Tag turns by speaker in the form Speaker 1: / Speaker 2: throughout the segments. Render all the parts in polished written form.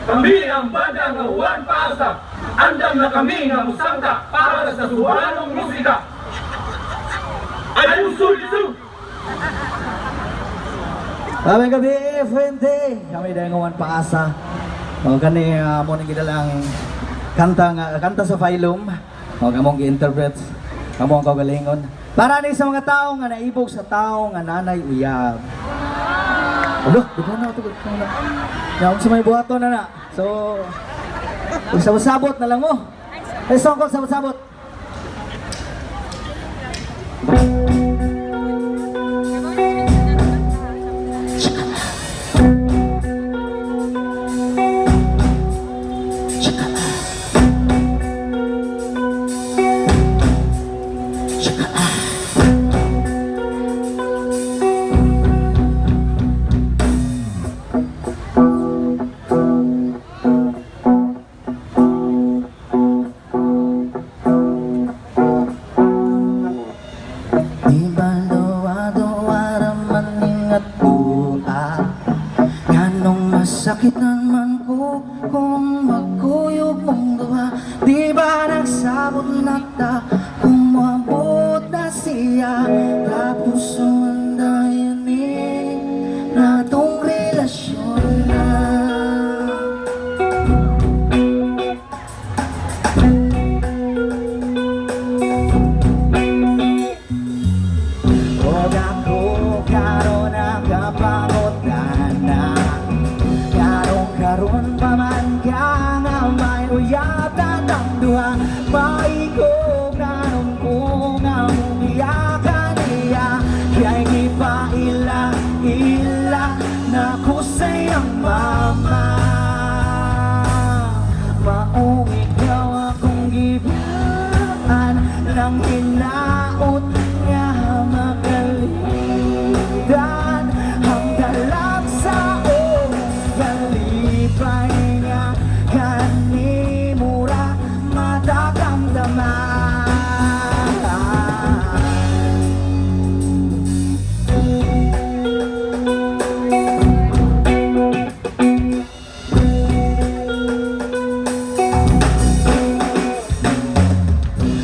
Speaker 1: Kami ang bandang Juan Paasa. Andam na kami nga musangka para sa suwanong musika. Ay usul-usul!
Speaker 2: Kaming gabi, Fuente. Kami dahil Juan Paasa. O kani mo nang gidalang kanta sa Phylum. O kamong gi-interpret. Kamong kagalingon. Para ni sa mga tao nga naibog sa tao nga nanay uyab. Alo, dito na ito. Yung sa may buhato na na. So, sabot-sabot na lang mo. Ay, songkol, sabot-sabot. Sakit naman ko kung magkuyog mong gawa. Di ba nagsabot na ta kung maabot na siya. Tapos sumandayanin na tong relasyon na. Huwag ako karoon nakapagod na. Karon pa man ka nga may uyab na tangduha. Maigog na nun ko nga mumiyakan niya. Kaya ipaila na ko sa'yang mama. Maong ikaw akong gibaan ng hinaot nga magalitan. Ang dalag sa pahinga kanimura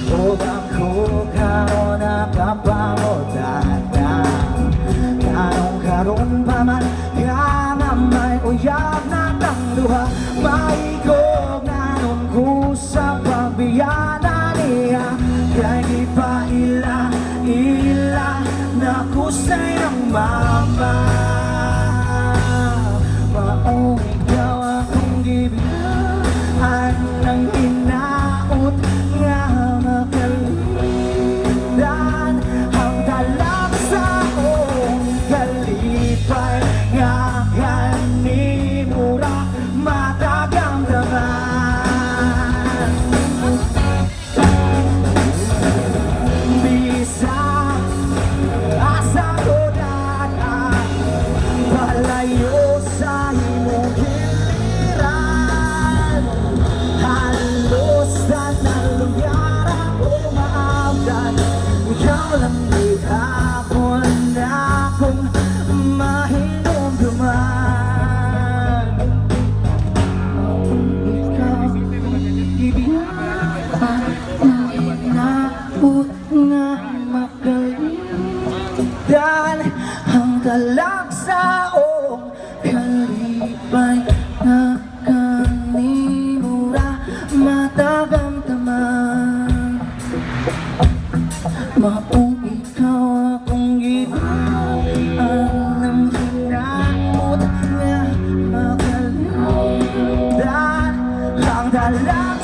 Speaker 2: Huwag ako karoon nakapangodan na. Karon pa man nga may uyab na tangduha. Maigog na nun ko sa pagbiyana niya. Kaya ipaila na ko sa'yang mama. Maong ikaw akong gibiyaan ng hinaot nga makalitan. Ang dalag sa ong kalipay nga kanimura matagamdaman. Bisa asa ko daan palayo sa imong giliran. Halos na naluyara ko maabdan. Ikaw lang di hapon na akong mahinumduman. Ikaw ibigay inaot nga makalitan. Ang dalag sa ong kalipay na kanimura matagamdaman. Maong ikaw akong gibaan ng hinaot nga makalimutan. Ang dalag